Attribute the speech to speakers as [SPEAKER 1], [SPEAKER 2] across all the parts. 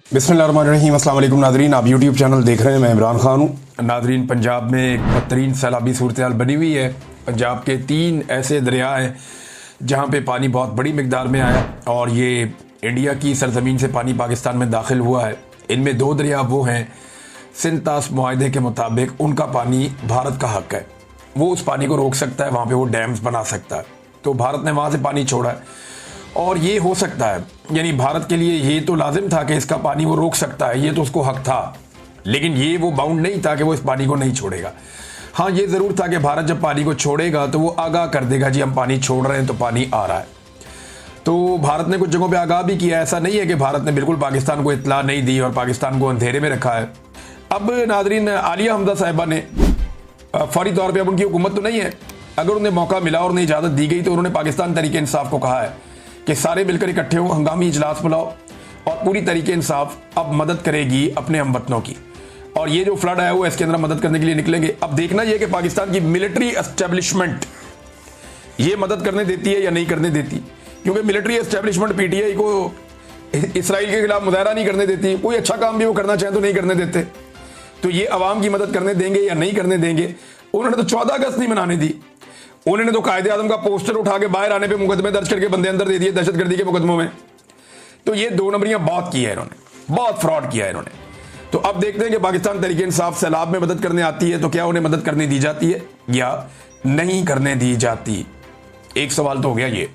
[SPEAKER 1] बिस्मिल्लाहिर्रहमानिर्रहीम। अस्सलाम वालेकुम नादरीन, आप यूट्यूब चैनल देख रहे हैं। मैं इमरान खान हूँ। नादरीन, पंजाब में एक बदतरीन सैलाबी सूरत हाल बनी हुई है। पंजाब के 3 ऐसे दरिया हैं जहाँ पे पानी बहुत बड़ी मिकदार में आया और ये इंडिया की सरजमीन से पानी पाकिस्तान में दाखिल हुआ है। इनमें 2 दरिया वो हैं सिंध तास मुआहदे के मुताबिक उनका पानी भारत का हक है, वो उस पानी को रोक सकता है, वहाँ पर वो डैम्स बना सकता है। तो भारत ने वहाँ से पानी छोड़ा है और ये हो सकता है, यानी भारत के लिए ये तो लाजिम था कि इसका पानी वो रोक सकता है, ये तो उसको हक था, लेकिन ये वो बाउंड नहीं था कि वो इस पानी को नहीं छोड़ेगा। हाँ, ये ज़रूर था कि भारत जब पानी को छोड़ेगा तो वो आगाह कर देगा, जी हम पानी छोड़ रहे हैं तो पानी आ रहा है। तो भारत ने कुछ जगहों पे आगाह भी किया, ऐसा नहीं है कि भारत ने बिल्कुल पाकिस्तान को इत्तला नहीं दी और पाकिस्तान को अंधेरे में रखा है। अब नादरीन, आलिया हमदा साहिबा ने फौरी तौर पर, अब उनकी हुकूमत तो नहीं है, अगर उन्हें मौका मिला और उन्हें इजाज़त दी गई तो उन्होंने पाकिस्तान तरीके इंसाफ को कहा है कि सारे मिलकर इकट्ठे हो, हंगामी इजलास बुलाओ और पूरी तरीके इंसाफ अब मदद करेगी अपने हमवतनों की। और ये जो फ्लड आया हुआ है इसके अंदर मदद करने के लिए निकलेंगे। अब देखना ये कि पाकिस्तान की मिलिट्री एस्टेब्लिशमेंट ये मदद करने देती है या नहीं करने देती, क्योंकि मिलिट्री एस्टेब्लिशमेंट पीटीआई को इसराइल के खिलाफ मुजाहरा नहीं करने देती। कोई अच्छा काम भी वो करना चाहे तो नहीं करने देते। तो ये अवाम की मदद करने देंगे या नहीं करने देंगे। उन्होंने तो 14 अगस्त नहीं मनाने दी, उन्होंने तो कायदे आजम का पोस्टर उठा के बाहर आने पे मुकदमे दर्ज करके बंदे अंदर दे दिए दहशतगर्दी के मुकदमों में। तो ये 2 नंबरियां बहुत की है इन्होंने, बहुत फ्रॉड किया है इन्होंने। तो अब देखते हैं कि पाकिस्तान तरीके इंसाफ सैलाब में मदद करने आती है तो क्या उन्हें मदद करने दी जाती है या नहीं करने दी जाती। एक सवाल तो हो गया ये।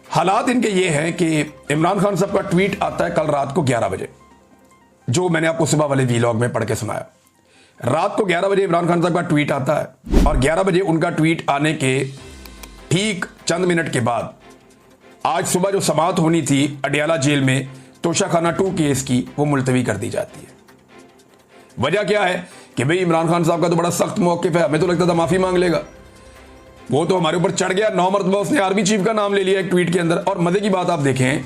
[SPEAKER 1] हालात इनके ये हैं कि इमरान खान साहब का ट्वीट आता है कल रात को 11 बजे, जो मैंने आपको सुबह वाले वीलॉग में पढ़ के सुनाया। रात को 11 बजे इमरान खान साहब का ट्वीट आता है और 11 बजे उनका ट्वीट आने के ठीक चंद मिनट के बाद आज सुबह जो समाअत होनी थी अडियाला जेल में तोशाखाना 2 केस की, वो मुलतवी कर दी जाती है। वजह क्या है कि भाई इमरान खान साहब का तो बड़ा सख्त मौक़िफ़ है, हमें तो लगता था माफ़ी मांग लेगा, वो तो हमारे ऊपर चढ़ गया। 9 मरतबा उसने आर्मी चीफ का नाम ले लिया एक ट्वीट के अंदर। और मज़े की बात आप देखें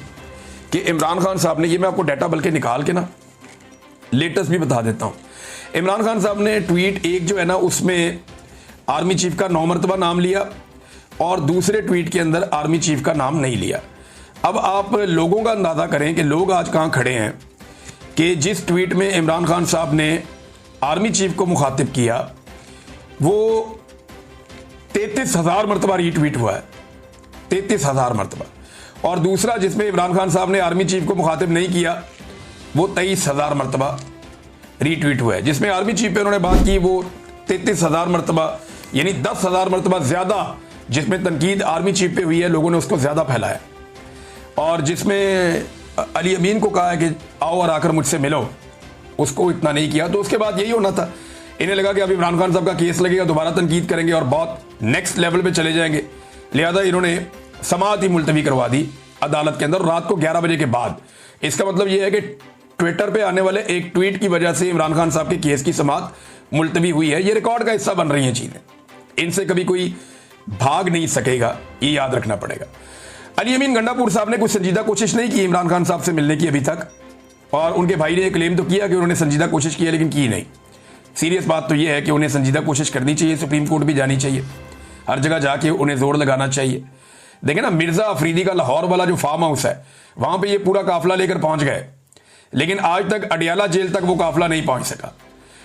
[SPEAKER 1] कि इमरान खान साहब ने, ये मैं आपको डाटा बल्कि निकाल के ना लेटेस्ट भी बता देता हूँ। इमरान खान साहब ने ट्वीट एक जो है ना उसमें आर्मी चीफ का 9 मरतबा नाम लिया और दूसरे ट्वीट के अंदर आर्मी चीफ का नाम नहीं लिया। अब आप लोगों का अंदाज़ा करें कि लोग आज कहाँ खड़े हैं कि जिस ट्वीट में इमरान खान साहब ने आर्मी चीफ को मुखातिब किया वो 33,000 मरतबा रीट्वीट हुआ है, 33,000 मरतबा। और दूसरा जिसमें इमरान खान साहब ने आर्मी चीफ को मुखातिब नहीं किया वो 23,000 मरतबा रीट्वीट हुआ है। जिसमें आर्मी चीफ पे उन्होंने बात की वो 33,000 मरतबा, यानी 10,000 मरतबा ज़्यादा जिसमें तनकीद आर्मी चीफ पे हुई है, लोगों ने उसको ज़्यादा फैलाया। और जिसमें अली अमीन को कहा है कि आओ और आकर मुझसे मिलो, उसको इतना नहीं किया। तो उसके बाद यही होना था, इन्हें लगा कि अब इमरान खान साहब का केस लगेगा, दोबारा तनकीद करेंगे और बहुत नेक्स्ट लेवल पर चले जाएंगे, लिहाजा इन्होंने समाअत ही मुलतवी करवा दी अदालत के अंदर रात को 11 बजे के बाद। इसका मतलब यह है कि ट्विटर पे आने वाले एक ट्वीट की वजह से इमरान खान साहब के केस की समाअत मुलतवी हुई है। ये रिकॉर्ड का हिस्सा बन रही हैं चीजें, इनसे कभी कोई भाग नहीं सकेगा, ये याद रखना पड़ेगा। अली अमीन गंडापुर साहब ने कुछ संजीदा कोशिश नहीं की इमरान खान साहब से मिलने की अभी तक, और उनके भाई ने क्लेम तो किया कि उन्होंने संजीदा कोशिश की है लेकिन की नहीं। सीरियस बात तो यह है कि उन्हें संजीदा कोशिश करनी चाहिए, सुप्रीम कोर्ट भी जानी चाहिए, हर जगह जाके उन्हें जोर लगाना चाहिए। देखें ना, मिर्जा अफरीदी का लाहौर वाला जो फार्म हाउस है वहां पर ये पूरा काफिला लेकर पहुंच गए, लेकिन आज तक अडियाला जेल तक वो काफिला नहीं पहुंच सका।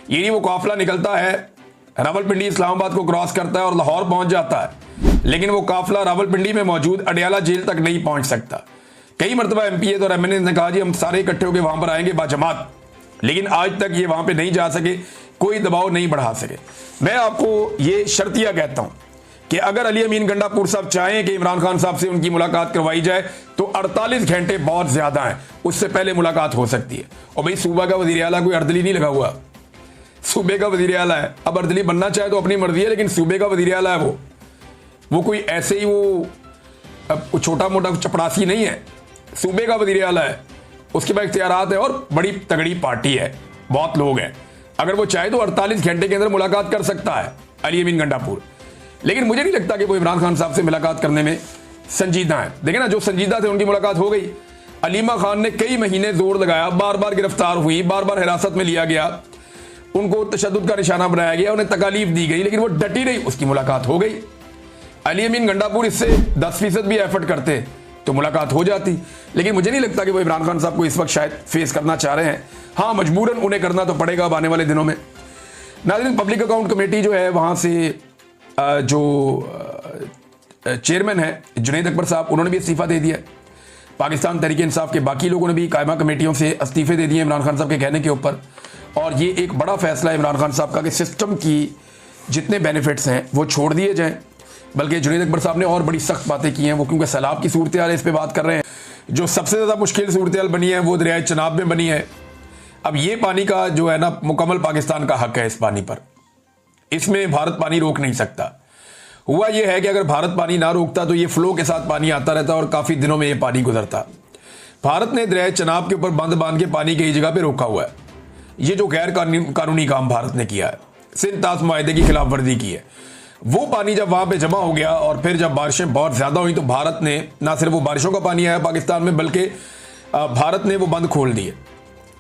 [SPEAKER 1] यानी वो काफिला निकलता है, रावलपिंडी इस्लामाबाद को क्रॉस करता है और लाहौर पहुंच जाता है, लेकिन वो काफिला रावलपिंडी में मौजूद अडियाला जेल तक नहीं पहुंच सकता। कई मरतबा एमपीए और एमएनए ने कहा जी हम सारे इकट्ठे होकर वहां पर आएंगे बाजमात, लेकिन आज तक ये वहां पर नहीं जा सके, कोई दबाव नहीं बढ़ा सके। मैं आपको ये शर्तिया कहता हूं कि अगर अली अमीन गंडापुर साहब चाहें कि इमरान खान साहब से उनकी मुलाकात करवाई जाए तो 48 घंटे बहुत ज्यादा हैं, उससे पहले मुलाकात हो सकती है। और भाई सूबा का वजीर आला कोई अर्दली नहीं लगा हुआ, सूबे का वजीर आला है। अब अर्दली बनना चाहे तो अपनी मर्जी है, लेकिन सूबे का वजीर आला है वो कोई ऐसे ही वो छोटा मोटा चपड़ासी नहीं है, सूबे का वजीर आला है, उसके पास इख्तियारात है और बड़ी तगड़ी पार्टी है, बहुत लोग हैं। अगर वो चाहे तो 48 घंटे के अंदर मुलाकात कर सकता है अली अमीन गंडापुर, लेकिन मुझे नहीं लगता कि वो इमरान खान साहब से मुलाकात करने में संजीदा है। देखें ना, जो संजीदा थे उनकी मुलाकात हो गई। अलीमा खान ने कई महीने जोर लगाया, बार बार गिरफ्तार हुई, बार बार हिरासत में लिया गया, उनको तशद्दुद का निशाना बनाया गया, उन्हें तकालीफ दी गई, लेकिन वो डटी रही, उसकी मुलाकात हो गई। अली अमीन गंडापुर इससे 10% भी एफर्ट करते तो मुलाकात हो जाती। लेकिन मुझे नहीं लगता कि वो इमरान खान साहब को इस वक्त शायद फेस करना चाह रहे हैं। हाँ, मजबूरन उन्हें करना तो पड़ेगा अब आने वाले दिनों में। नाज़रीन, पब्लिक अकाउंट कमेटी जो है वहाँ से जो चेयरमैन है जुनैद अकबर साहब, उन्होंने भी इस्तीफा दे दिया। पाकिस्तान तहरीक इंसाफ के बाकी लोगों ने भी कायमा कमेटियों से इस्तीफे दे दिए इमरान खान साहब के कहने के ऊपर। और ये एक बड़ा फैसला है इमरान खान साहब का कि सिस्टम की जितने बेनिफिट्स हैं वो छोड़ दिए जाएं। बल्कि जुनैद अकबर साहब ने और बड़ी सख्त बातें की हैं। वो क्योंकि सैलाब की सूरत हाल है, इस पर बात कर रहे हैं। जो सबसे ज़्यादा मुश्किल सूरत हाल बनी है वो दरियाए चनाब में बनी है। अब ये पानी का जो है ना, मुकम्मल पाकिस्तान का हक है इस पानी पर। इसमें भारत पानी रोक नहीं सकता। हुआ यह है कि अगर भारत पानी ना रोकता तो ये फ्लो के साथ पानी आता रहता और काफ़ी दिनों में ये पानी गुजरता। भारत ने दरियाए चनाब के ऊपर बंद बांध के पानी कई जगह पे रोका हुआ है। ये जो गैर कानूनी काम भारत ने किया है, सिंध ताश मुआहदे की खिलाफ वर्जी की है, वो पानी जब वहां पे जमा हो गया और फिर जब बारिशें बहुत ज़्यादा हुई तो भारत ने ना सिर्फ वो बारिशों का पानी आया पाकिस्तान में, बल्कि भारत ने वो बंद खोल दिए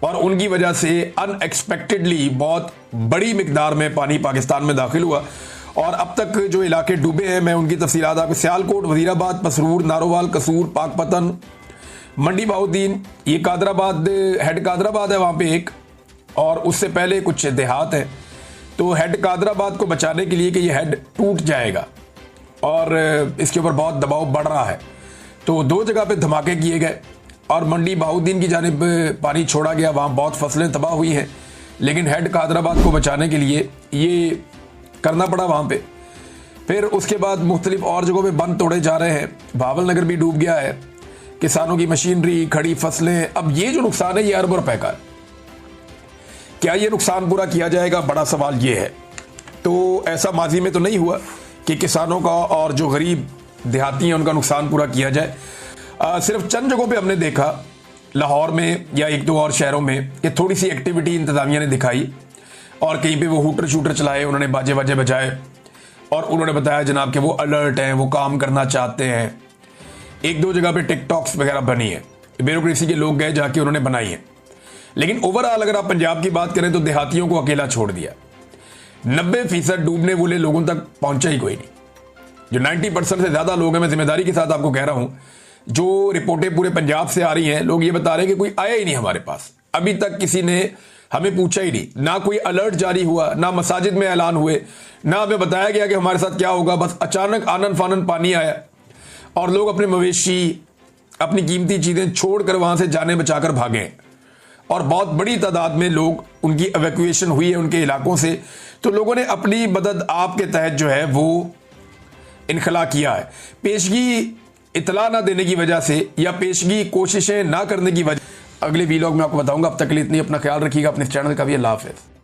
[SPEAKER 1] और उनकी वजह से अनएक्सपेक्टेडली बहुत बड़ी मिकदार में पानी पाकिस्तान में दाखिल हुआ। और अब तक जो इलाके डूबे हैं, मैं उनकी तफसीलात आपको, सियालकोट, वजीराबाद, पसरूर, नारोवाल, कसूर, पाकपतन, मंडी बहाउद्दीन, ये कादराबाद, हेड कादराबाद है वहाँ पे एक, और उससे पहले कुछ देहात हैं। तो हेड कादराबाद को बचाने के लिए कि ये हेड टूट जाएगा और इसके ऊपर बहुत दबाव बढ़ रहा है, तो 2 जगह पे धमाके किए गए और मंडी बहाउद्दीन की जानिब पानी छोड़ा गया। वहाँ बहुत फसलें तबाह हुई हैं, लेकिन हेड कादराबाद को बचाने के लिए ये करना पड़ा वहाँ पे। फिर उसके बाद मुख्तलिफ और जगहों पे बंद तोड़े जा रहे हैं। भावल नगर भी डूब गया है, किसानों की मशीनरी, खड़ी फसलें। अब ये जो नुकसान है ये अरबों रुपए का, क्या ये नुकसान पूरा किया जाएगा, बड़ा सवाल ये है। तो ऐसा माजी में तो नहीं हुआ कि किसानों का और जो गरीब देहाती हैं उनका नुकसान पूरा किया जाए। सिर्फ चंद जगहों पे हमने देखा, लाहौर में या 1-2 और शहरों में, कि थोड़ी सी एक्टिविटी इंतजामिया ने दिखाई और कहीं पे वो हूटर शूटर चलाए, उन्होंने बाजे बाजे बजाए और उन्होंने बताया जनाब कि वो अलर्ट हैं, वो काम करना चाहते हैं। 1-2 जगह पे टिकटॉक्स वगैरह बनी है, ब्यूरोक्रेसी के लोग गए जाके उन्होंने बनाई है। लेकिन ओवरऑल अगर आप पंजाब की बात करें तो देहातियों को अकेला छोड़ दिया। 90% डूबने वाले लोगों तक पहुंचा ही कोई नहीं। जो 90% से ज़्यादा लोग हैं, मैं जिम्मेदारी के साथ आपको कह रहा हूं, जो रिपोर्टें पूरे पंजाब से आ रही हैं, लोग ये बता रहे हैं कि कोई आया ही नहीं हमारे पास। अभी तक किसी ने हमें पूछा ही नहीं, ना कोई अलर्ट जारी हुआ, ना मसाजिद में ऐलान हुए, ना हमें बताया गया कि हमारे साथ क्या होगा। बस अचानक आनन फानन पानी आया और लोग अपने मवेशी, अपनी कीमती चीज़ें छोड़कर वहां से जाने बचाकर भागे और बहुत बड़ी तादाद में लोग, उनकी एवैक्यूएशन हुई है उनके इलाकों से। तो लोगों ने अपनी मदद आपके तहत जो है वो इनखला किया है। पेशगी इतला ना देने की वजह से या पेशगी कोशिशें ना करने की वजह, अगले वीलॉग में आपको बताऊंगा। अब तक के लिए इतनी, अपना ख्याल रखिएगा, अपने चैनल का भी। अल्लाह हाफ़िज़।